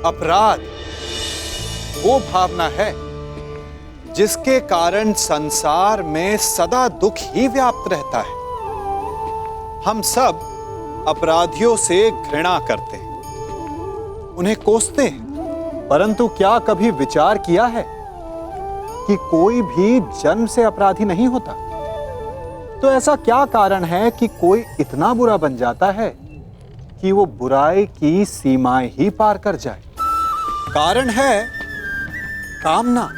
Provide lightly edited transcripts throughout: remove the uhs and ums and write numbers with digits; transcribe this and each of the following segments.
अपराध वो भावना है जिसके कारण संसार में सदा दुख ही व्याप्त रहता है। हम सब अपराधियों से घृणा करते हैं, उन्हें कोसते हैं, परंतु क्या कभी विचार किया है कि कोई भी जन्म से अपराधी नहीं होता? तो ऐसा क्या कारण है कि कोई इतना बुरा बन जाता है कि वो बुराई की सीमाएं ही पार कर जाए? कारण है कामना।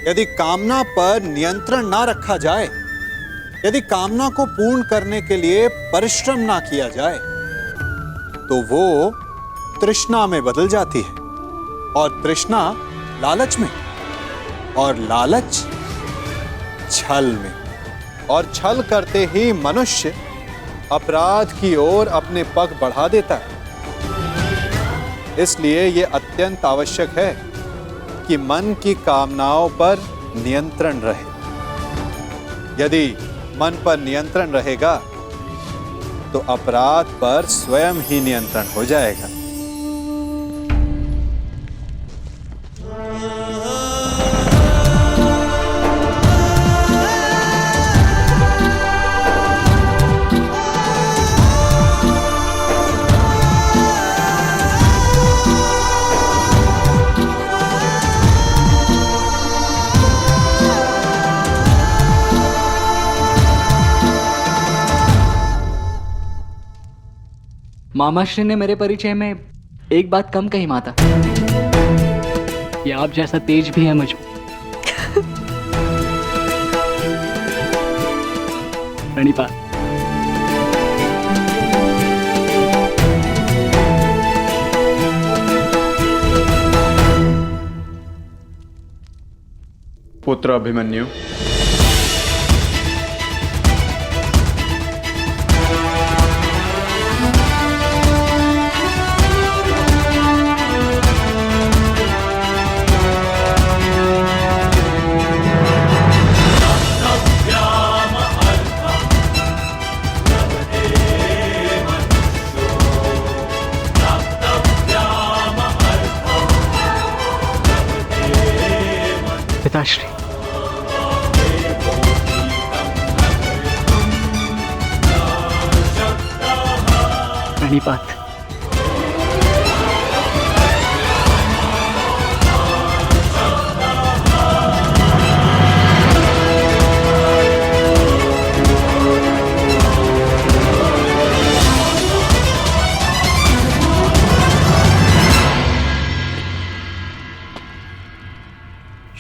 यदि कामना पर नियंत्रण ना रखा जाए, यदि कामना को पूर्ण करने के लिए परिश्रम ना किया जाए, तो वो तृष्णा में बदल जाती है, और तृष्णा लालच में, और लालच छल में, और छल करते ही मनुष्य अपराध की ओर अपने पग बढ़ा देता है। इसलिए यह अत्यंत आवश्यक है कि मन की कामनाओं पर नियंत्रण रहे। यदि मन पर नियंत्रण रहेगा तो अपराध पर स्वयं ही नियंत्रण हो जाएगा। मामाश्री ने मेरे परिचय में एक बात कम कही माता, कि आप जैसा तेज भी है मुझ में। प्रणिपात। पुत्र अभिमन्यु, पिताश्री। प्रणिपात।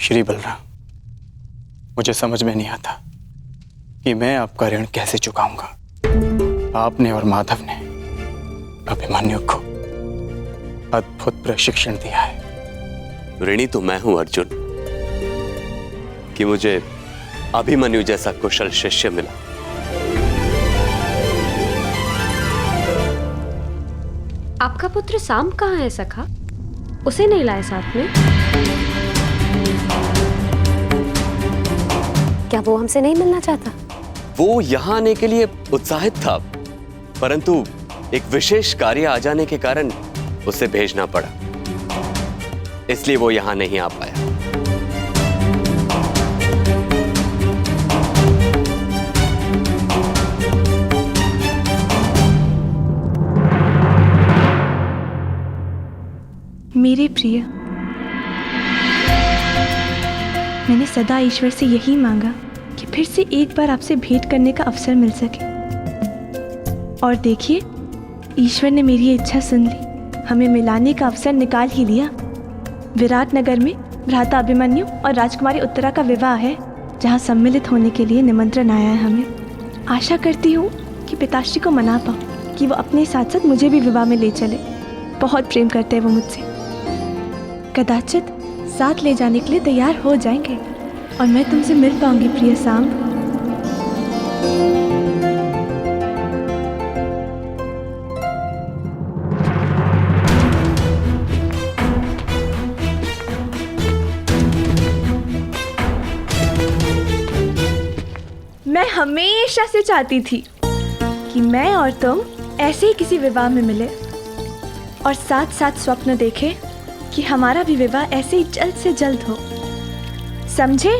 श्री बलराम, मुझे समझ में नहीं आता कि मैं आपका ऋण कैसे चुकाऊंगा। आपने और माधव ने अभिमन्यु को अद्भुत प्रशिक्षण दिया है। ऋणी तो मैं हूं अर्जुन, कि मुझे अभिमन्यु जैसा कुशल शिष्य मिला। आपका पुत्र साम कहाँ है सखा? उसे नहीं लाए साथ में? क्या वो हमसे नहीं मिलना चाहता? वो यहाँ आने के लिए उत्साहित था, परंतु एक विशेष कार्य आ जाने के कारण उसे भेजना पड़ा, इसलिए वो यहाँ नहीं आ पाया। मेरे प्रिय, मैंने सदा ईश्वर से यही मांगा कि फिर से एक बार आपसे भेंट करने का अवसर मिल सके, और देखिए ईश्वर ने मेरी ये इच्छा सुन ली। हमें मिलाने का अवसर निकाल ही लिया। विराट नगर में भ्राता अभिमन्यु और राजकुमारी उत्तरा का विवाह है, जहाँ सम्मिलित होने के लिए निमंत्रण आया है हमें। आशा करती हूँ कि पिताश्री को मना पाऊँ कि वो अपने साथ साथ मुझे भी विवाह में ले चले। बहुत प्रेम करते हैं वो मुझसे। कदाचित साथ ले जाने के लिए तैयार हो जाएंगे और मैं तुमसे मिल पाऊंगी प्रिय साम। मैं हमेशा से चाहती थी कि मैं और तुम ऐसे ही किसी विवाह में मिले। और साथ साथ स्वप्न देखे कि हमारा भी विवाह ऐसे ही जल्द से जल्द हो। समझे?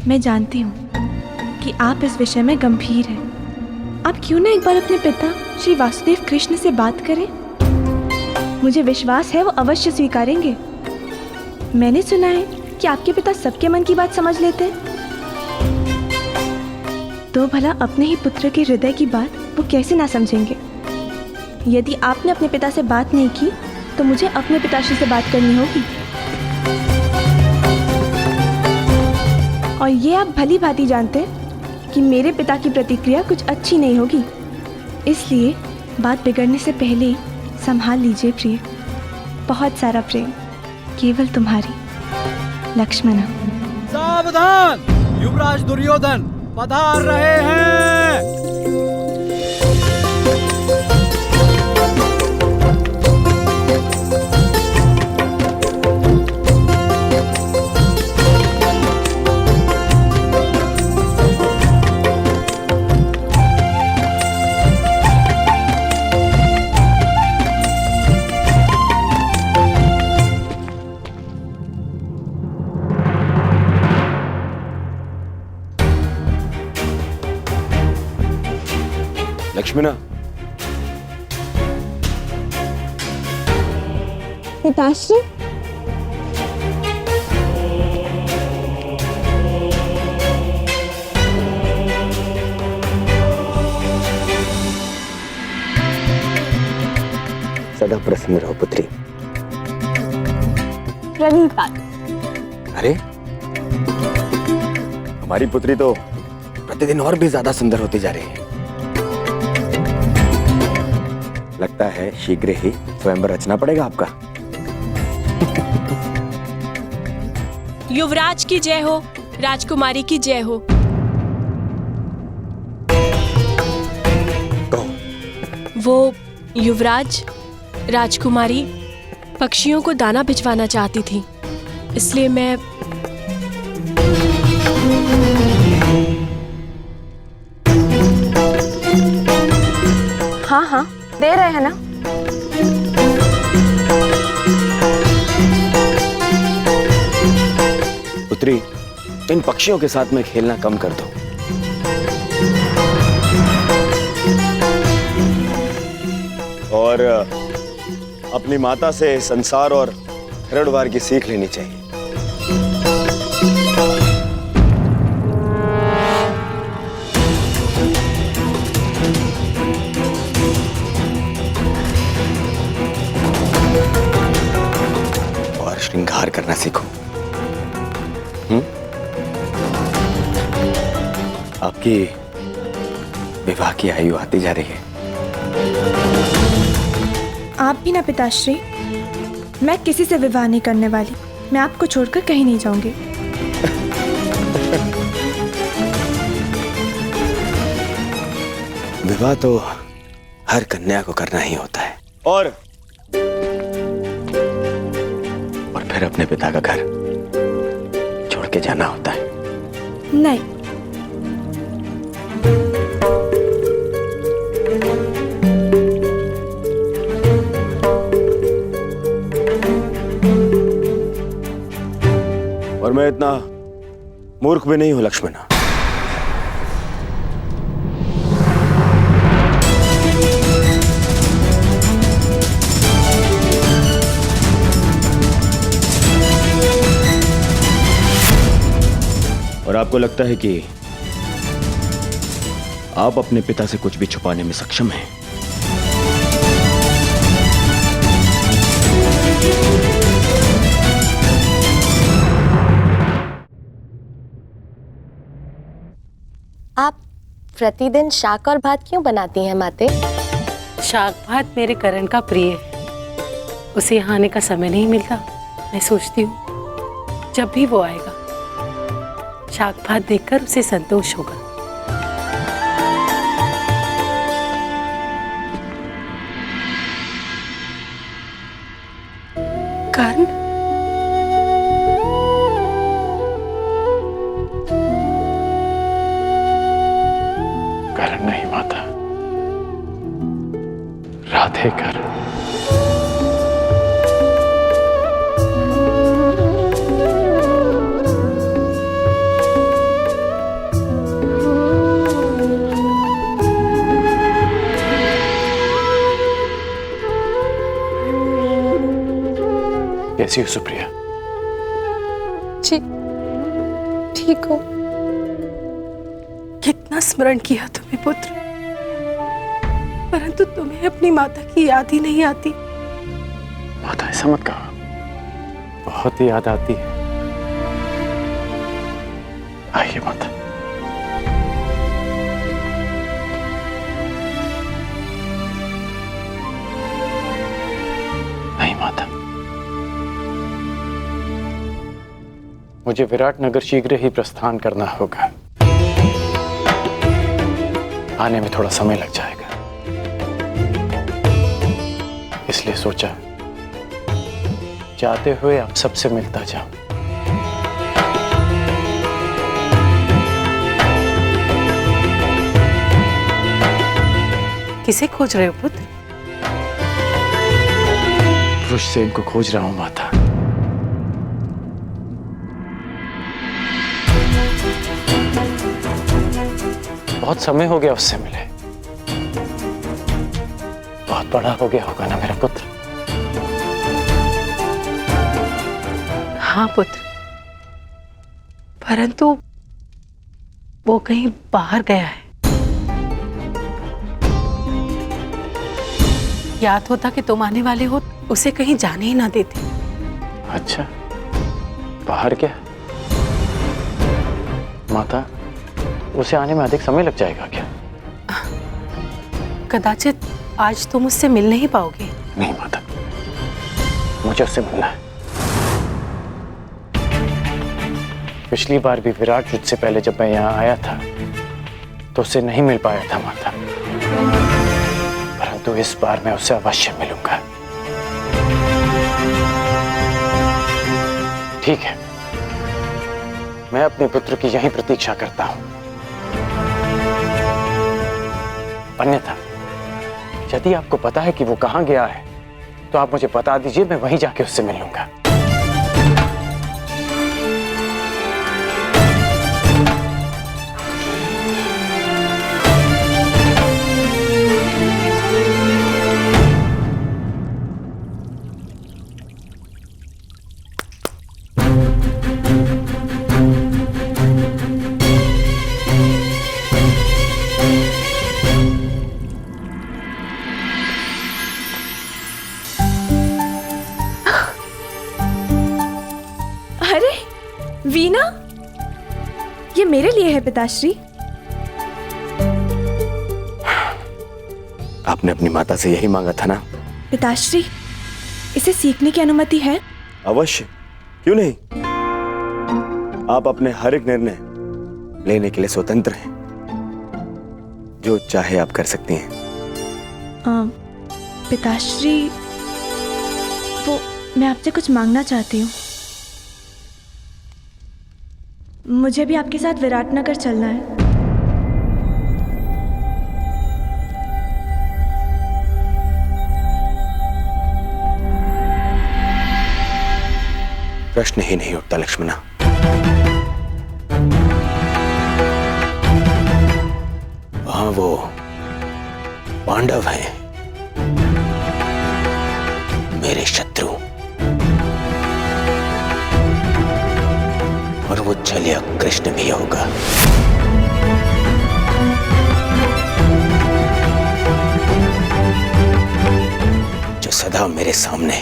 मैं जानती हूँ कि आप इस विषय में गंभीर हैं। आप क्यों ना एक बार अपने पिता श्री वासुदेव कृष्ण से बात करें? मुझे विश्वास है वो अवश्य स्वीकारेंगे। मैंने सुना है कि आपके पिता सबके मन की बात समझ लेते हैं। तो भला अपने ही पुत्र के हृदय की बात वो कैसे ना समझेंगे? यदि आपने अपने पिता से बात नहीं की तो मुझे अपने पिताश्री से बात करनी होगी। और ये आप भली भांति जानते हैं कि मेरे पिता की प्रतिक्रिया कुछ अच्छी नहीं होगी। इसलिए बात बिगड़ने से पहले ही संभाल लीजिए प्रिय। बहुत सारा प्रेम, केवल तुम्हारी लक्ष्मणा। सावधान, युवराज दुर्योधन पधार रहे हैं। लक्ष्मणा, पिताश्री, सदा प्रसन्न रहो पुत्री। प्रणीता। अरे हमारी पुत्री तो प्रतिदिन और भी ज्यादा सुंदर होती जा रही है। लगता है शीघ्र ही स्वयंवर रचना पड़ेगा आपका। युवराज की जय हो, राजकुमारी की जय हो। वो युवराज, राजकुमारी पक्षियों को दाना भिजवाना चाहती थी, इसलिए मैं हाँ हाँ, दे रहे हैं ना। पुत्री, इन पक्षियों के साथ में खेलना कम कर दो। और अपनी माता से संसार और हरिद्वार की सीख लेनी चाहिए। और श्रृंगार करना सीखो। आपकी विवाह की आयु आती जा रही है। आप भी ना पिताश्री। मैं किसी से विवाह नहीं करने वाली। मैं आपको छोड़कर कहीं नहीं जाऊंगी। विवाह तो हर कन्या को करना ही होता है। और फिर अपने पिता का घर छोड़ के जाना होता है। नहीं, और मैं इतना मूर्ख भी नहीं हूं लक्ष्मणा। और आपको लगता है कि आप अपने पिता से कुछ भी छुपाने में सक्षम हैं? आप प्रतिदिन शाक और भात क्यों बनाती हैं माते? शाक भात मेरे करण का प्रिय है। उसे यहाँ आने का समय नहीं मिलता। मैं सोचती हूँ जब भी वो आएगा शाक भात देखकर उसे संतोष होगा। कर्ण, कर्ण नहीं माता, देकर। कैसी हो सुप्रिया? जी ठीक हो। कितना स्मरण किया तुम्हें पुत्र, परंतु तुम्हें अपनी माता की याद ही नहीं आती। माता ऐसा मत कहो, बहुत याद आती है। आइए माता। नहीं माता, मुझे विराटनगर शीघ्र ही प्रस्थान करना होगा। आने में थोड़ा समय लग जाएगा, इसलिए सोचा जाते हुए आप सबसे मिलता जाऊं। किसे खोज रहे हो पुत्र? वृषसेन को खोज रहा हूं माता। बहुत समय हो गया उससे मिले। बहुत बड़ा हो गया होगा ना मेरा पुत्र? हाँ पुत्र, परंतु वो कहीं बाहर गया है। याद होता कि तुम आने वाले हो, उसे कहीं जाने ही ना देते। अच्छा, बाहर क्या? माता, उसे आने में अधिक समय लग जाएगा क्या? कदाचित आज तुम उससे मिल नहीं पाओगे। नहीं माता, मुझे उससे मिलना है। पिछली बार भी विराट युद्ध से पहले जब मैं यहाँ आया था तो उससे नहीं मिल पाया था माता, परंतु इस बार मैं उससे अवश्य मिलूंगा। ठीक है, मैं अपने पुत्र की यहीं प्रतीक्षा करता हूं। अन्यथा यदि आपको पता है कि वो कहां गया है तो आप मुझे बता दीजिए, मैं वहीं जाके उससे मिल लूंगा। अरे वीणा, ये मेरे लिए है पिताश्री। आपने अपनी माता से यही मांगा था ना? पिताश्री, इसे सीखने की अनुमति है? अवश्य, क्यों नहीं। आप अपने हर एक निर्णय लेने के लिए स्वतंत्र हैं। जो चाहे आप कर सकती हैं। पिताश्री, वो मैं आपसे कुछ मांगना चाहती हूँ। मुझे भी आपके साथ विराटनगर चलना है। प्रश्न ही नहीं उठता लक्ष्मणा। वहां वो पांडव हैं, मेरे शत्रु, और वो छलिया कृष्ण भी होगा। जो सदा मेरे सामने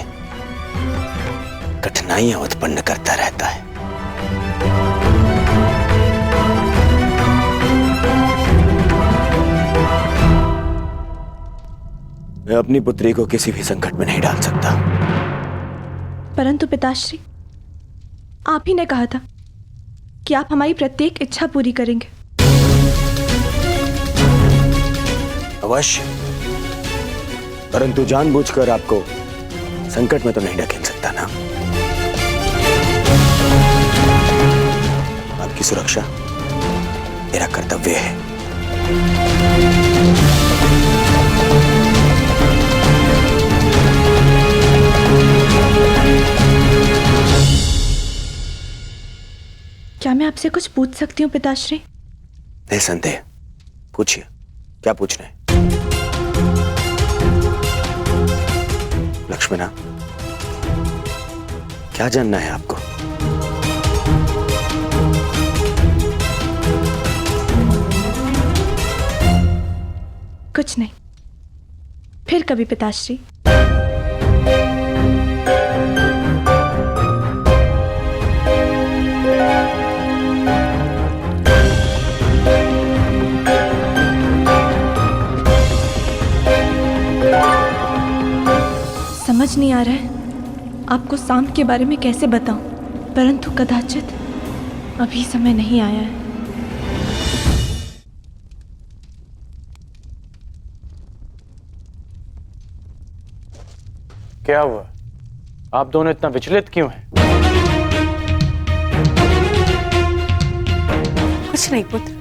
कठिनाइयां उत्पन्न करता रहता है। मैं अपनी पुत्री को किसी भी संकट में नहीं डाल सकता। परंतु पिताश्री, आप ही ने कहा था कि आप हमारी प्रत्येक इच्छा पूरी करेंगे। अवश्य, परंतु जानबूझकर आपको संकट में तो नहीं ढकेल सकता ना। आपकी सुरक्षा मेरा कर्तव्य है। क्या मैं आपसे कुछ पूछ सकती हूँ पिताश्री? निसंदेह पूछिए, क्या पूछना है? लक्ष्मणा, क्या जानना है आपको? कुछ नहीं, फिर कभी पिताश्री। समझ नहीं आ रहा है आपको शाम के बारे में कैसे बताऊं, परंतु कदाचित अभी समय नहीं आया है। क्या हुआ? आप दोनों इतना विचलित क्यों हैं? कुछ नहीं पुत्र,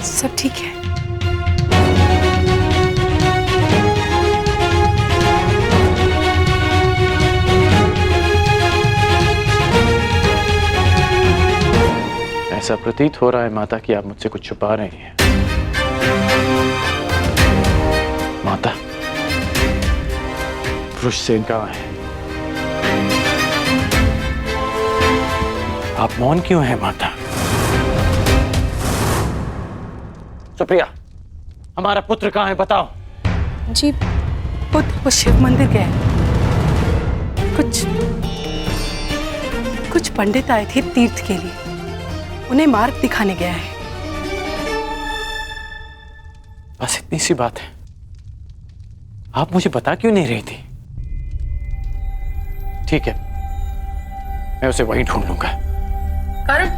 सब ठीक है। ऐसा प्रतीत हो रहा है माता कि आप मुझसे कुछ छुपा रही हैं। माता, वृषसेन कहाँ है? आप मौन क्यों हैं माता? सुप्रिया, हमारा पुत्र कहाँ है बताओ। जी पुत्र वो शिव मंदिर गए। कुछ पंडित आए थे तीर्थ के लिए, उन्हें मार्ग दिखाने गया है। बस इतनी सी बात है, आप मुझे बता क्यों नहीं रही थी? ठीक है, मैं उसे वहीं ढूंढ लूंगा। कारण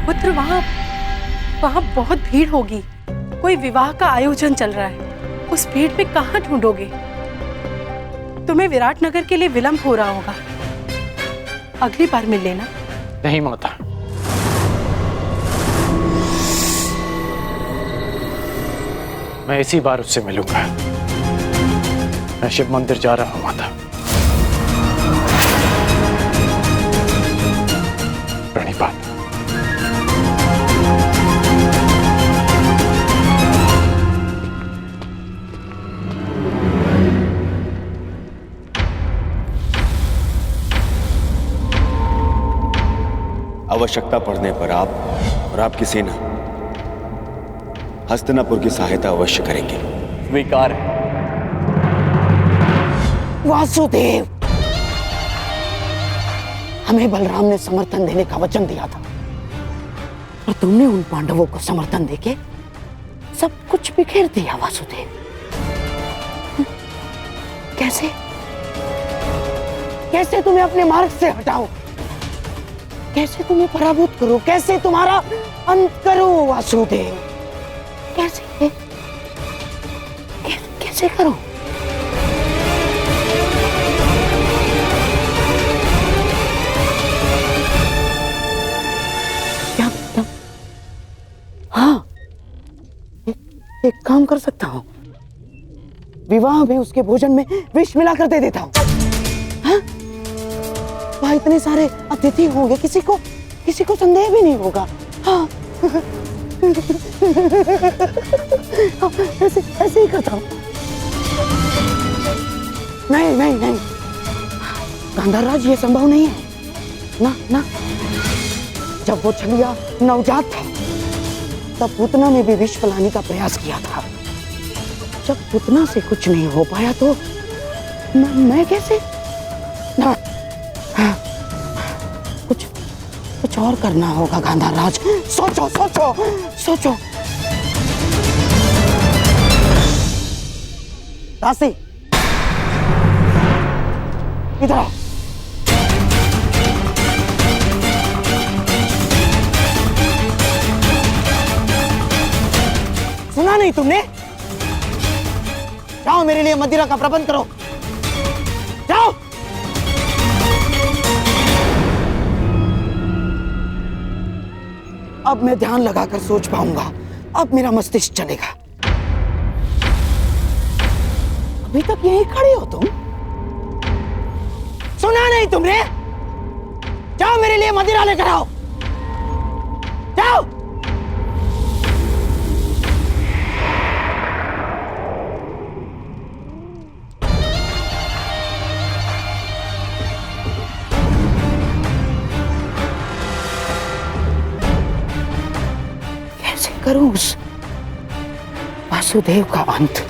पुत्र वहां बहुत भीड़ होगी, कोई विवाह का आयोजन चल रहा है, उस भीड़ में कहां ढूंढोगे? तुम्हें विराटनगर के लिए विलंब हो रहा होगा, अगली बार मिल लेना। नहीं माता, मैं इसी बार उससे मिलूंगा। मैं शिव मंदिर जा रहा हूं माता। प्रणिपात। आवश्यकता पड़ने पर आप और आपकी सेना हस्तिनापुर की सहायता अवश्य करेंगे। स्वीकार है। वासुदेव, हमें बलराम ने समर्थन देने का वचन दिया था, और तुमने उन पांडवों को समर्थन देके सब कुछ बिखेर दिया। वासुदेव, कैसे कैसे तुम्हें अपने मार्ग से हटाओ, कैसे तुम्हें पराभूत करो, कैसे तुम्हारा अंत करो? वासुदेव, कैसे कैसे करो? हाँ, एक काम कर सकता हूँ, विवाह में उसके भोजन में विष मिलाकर दे देता हूँ। हाँ? वहाँ इतने सारे अतिथि होंगे, किसी को संदेह भी नहीं होगा। हाँ। ऐसे ही करता हूँ। नहीं, गांधारराज, ये संभव नहीं है। ना, जब वो छलिया नवजात था तब पूतना ने भी विष पिलाने का प्रयास किया था। जब पूतना से कुछ नहीं हो पाया तो मैं कैसे? ना, कुछ और करना होगा गांधारराज। सोचो। दासी, इधर आओ। सुना नहीं तुमने? जाओ, मेरे लिए मदिरा का प्रबंध करो। जाओ। अब मैं ध्यान लगाकर सोच पाऊंगा, अब मेरा मस्तिष्क चलेगा। अभी तक यहीं खड़े हो तुम? सुना नहीं तुमने? जाओ मेरे लिए मदिरा लेकर आओ, जाओ। कैसे करूं उस वासुदेव का अंत?